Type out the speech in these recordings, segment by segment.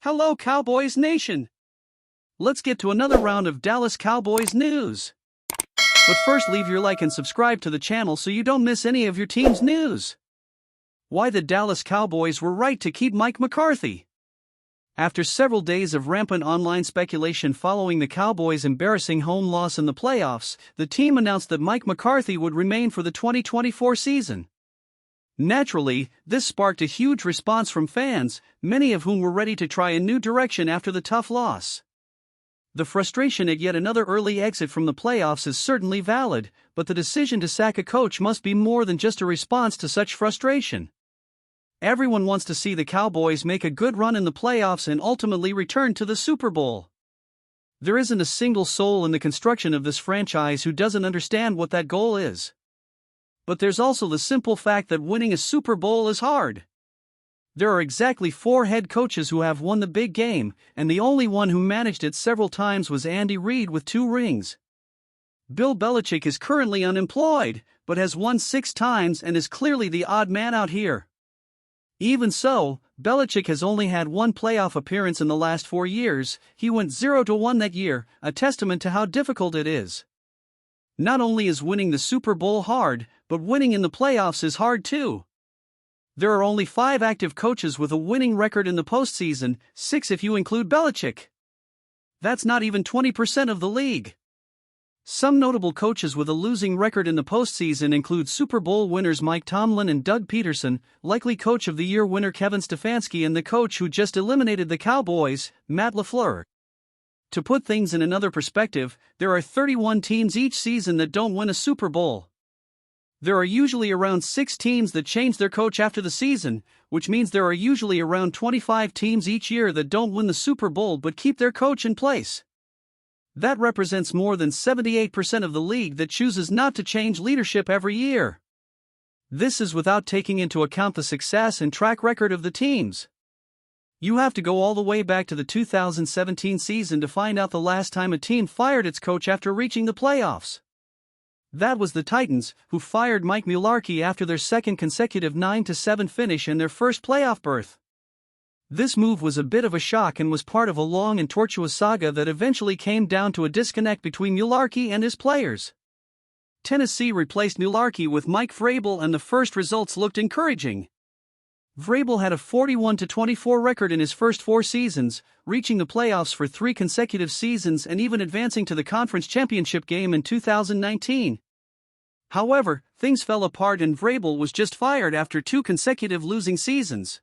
Hello Cowboys Nation! Let's get to another round of Dallas Cowboys news. But first, leave your like and subscribe to the channel so you don't miss any of your team's news. Why the Dallas Cowboys were right to keep Mike McCarthy. After several days of rampant online speculation following the Cowboys' embarrassing home loss in the playoffs, the team announced that Mike McCarthy would remain for the 2024 season. Naturally, this sparked a huge response from fans, many of whom were ready to try a new direction after the tough loss. The frustration at yet another early exit from the playoffs is certainly valid, but the decision to sack a coach must be more than just a response to such frustration. Everyone wants to see the Cowboys make a good run in the playoffs and ultimately return to the Super Bowl. There isn't a single soul in the construction of this franchise who doesn't understand what that goal is. But there's also the simple fact that winning a Super Bowl is hard. There are exactly 4 head coaches who have won the big game, and the only one who managed it several times was Andy Reid with 2 rings. Bill Belichick is currently unemployed, but has won 6 times and is clearly the odd man out here. Even so, Belichick has only had 1 playoff appearance in the last 4 years. He went 0-1 that year, a testament to how difficult it is. Not only is winning the Super Bowl hard, but winning in the playoffs is hard too. There are only 5 active coaches with a winning record in the postseason, 6 if you include Belichick. That's not even 20% of the league. Some notable coaches with a losing record in the postseason include Super Bowl winners Mike Tomlin and Doug Peterson, likely Coach of the Year winner Kevin Stefanski, and the coach who just eliminated the Cowboys, Matt LaFleur. To put things in another perspective, there are 31 teams each season that don't win a Super Bowl. There are usually around 6 teams that change their coach after the season, which means there are usually around 25 teams each year that don't win the Super Bowl but keep their coach in place. That represents more than 78% of the league that chooses not to change leadership every year. This is without taking into account the success and track record of the teams. You have to go all the way back to the 2017 season to find out the last time a team fired its coach after reaching the playoffs. That was the Titans, who fired Mike Mccaerthy after their second consecutive 9-7 finish and their first playoff berth. This move was a bit of a shock and was part of a long and tortuous saga that eventually came down to a disconnect between Mccaerthy and his players. Tennessee replaced Mccaerthy with Mike Vrabel, and the first results looked encouraging. Vrabel had a 41-24 record in his first 4 seasons, reaching the playoffs for 3 consecutive seasons and even advancing to the conference championship game in 2019. However, things fell apart and Vrabel was just fired after 2 consecutive losing seasons.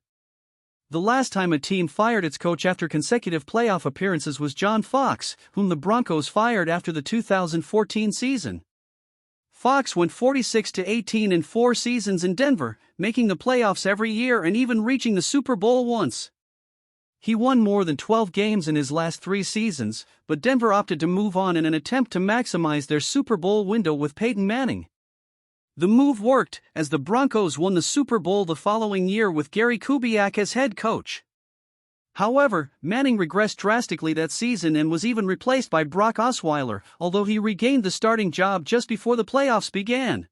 The last time a team fired its coach after consecutive playoff appearances was John Fox, whom the Broncos fired after the 2014 season. Fox went 46-18 in 4 seasons in Denver, making the playoffs every year and even reaching the Super Bowl once. He won more than 12 games in his last 3 seasons, but Denver opted to move on in an attempt to maximize their Super Bowl window with Peyton Manning. The move worked, as the Broncos won the Super Bowl the following year with Gary Kubiak as head coach. However, Manning regressed drastically that season and was even replaced by Brock Osweiler, although he regained the starting job just before the playoffs began.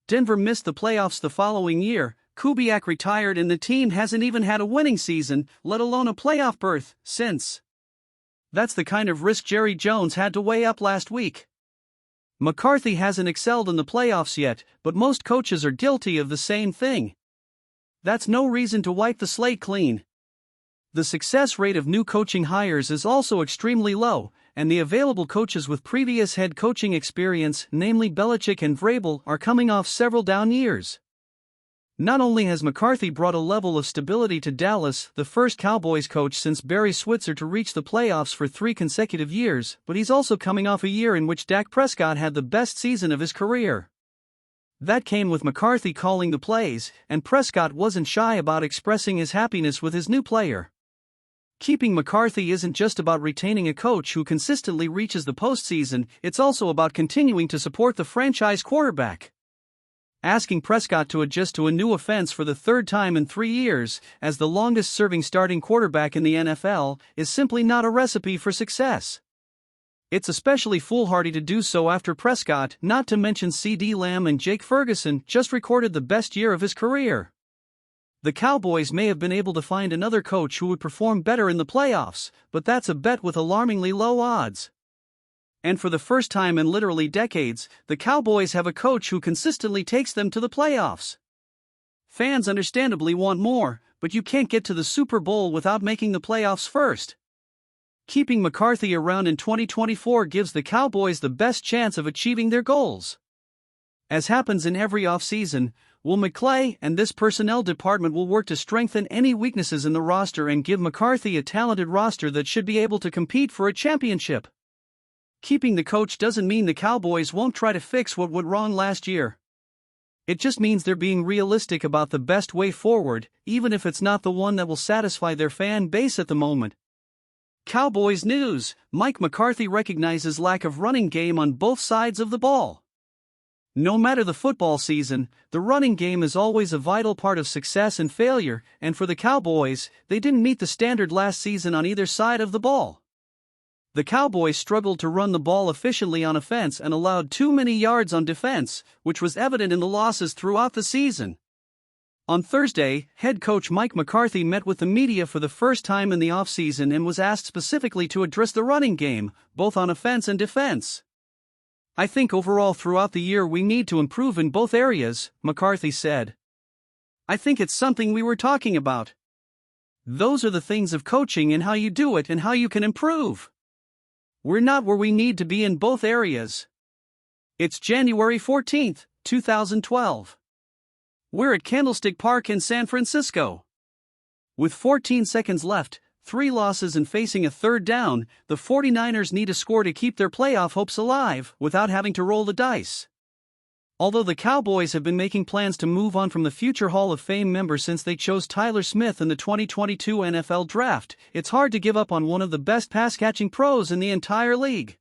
Denver missed the playoffs the following year, Kubiak retired, and the team hasn't even had a winning season, let alone a playoff berth, since. That's the kind of risk Jerry Jones had to weigh up last week. McCarthy hasn't excelled in the playoffs yet, but most coaches are guilty of the same thing. That's no reason to wipe the slate clean. The success rate of new coaching hires is also extremely low, and the available coaches with previous head coaching experience, namely Belichick and Vrabel, are coming off several down years. Not only has McCarthy brought a level of stability to Dallas, the first Cowboys coach since Barry Switzer to reach the playoffs for 3 consecutive years, but he's also coming off a year in which Dak Prescott had the best season of his career. That came with McCarthy calling the plays, and Prescott wasn't shy about expressing his happiness with his new player. Keeping McCarthy isn't just about retaining a coach who consistently reaches the postseason, it's also about continuing to support the franchise quarterback. Asking Prescott to adjust to a new offense for the 3rd time in 3 years, as the longest-serving starting quarterback in the NFL, is simply not a recipe for success. It's especially foolhardy to do so after Prescott, not to mention CeeDee Lamb and Jake Ferguson, just recorded the best year of his career. The Cowboys may have been able to find another coach who would perform better in the playoffs, but that's a bet with alarmingly low odds. And for the first time in literally decades, the Cowboys have a coach who consistently takes them to the playoffs. Fans understandably want more, but you can't get to the Super Bowl without making the playoffs first. Keeping McCarthy around in 2024 gives the Cowboys the best chance of achieving their goals. As happens in every offseason, Will McClay and this personnel department will work to strengthen any weaknesses in the roster and give McCarthy a talented roster that should be able to compete for a championship. Keeping the coach doesn't mean the Cowboys won't try to fix what went wrong last year. It just means they're being realistic about the best way forward, even if it's not the one that will satisfy their fan base at the moment. Cowboys news: Mike McCarthy recognizes lack of running game on both sides of the ball. No matter the football season, the running game is always a vital part of success and failure, and for the Cowboys, they didn't meet the standard last season on either side of the ball. The Cowboys struggled to run the ball efficiently on offense and allowed too many yards on defense, which was evident in the losses throughout the season. On Thursday, head coach Mike McCarthy met with the media for the first time in the offseason and was asked specifically to address the running game, both on offense and defense. "I think overall throughout the year we need to improve in both areas," McCarthy said. "I think it's something we were talking about. Those are the things of coaching and how you do it and how you can improve. We're not where we need to be in both areas." It's January 14, 2012. We're at Candlestick Park in San Francisco. With 14 seconds left, 3 losses and facing a third down, the 49ers need a score to keep their playoff hopes alive without having to roll the dice. Although the Cowboys have been making plans to move on from the future Hall of Fame member since they chose Tyler Smith in the 2022 NFL Draft, it's hard to give up on one of the best pass-catching pros in the entire league.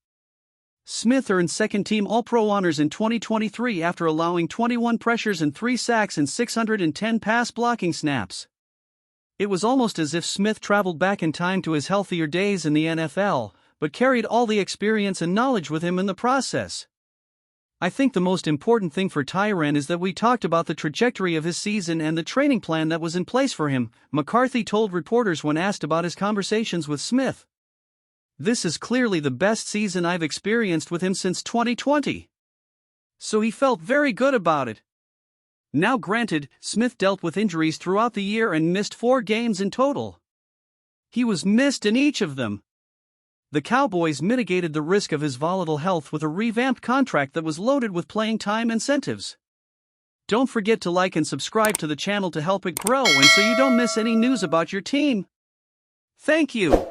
Smith earned second-team All-Pro honors in 2023 after allowing 21 pressures and 3 sacks in 610 pass-blocking snaps. It was almost as if Smith traveled back in time to his healthier days in the NFL, but carried all the experience and knowledge with him in the process. I think the most important thing for Tyrann is that we talked about the trajectory of his season and the training plan that was in place for him, McCarthy told reporters when asked about his conversations with Smith. "This is clearly the best season I've experienced with him since 2020. So he felt very good about it." Now granted, Smith dealt with injuries throughout the year and missed 4 games in total. He was missed in each of them. The Cowboys mitigated the risk of his volatile health with a revamped contract that was loaded with playing time incentives. Don't forget to like and subscribe to the channel to help it grow and so you don't miss any news about your team. Thank you.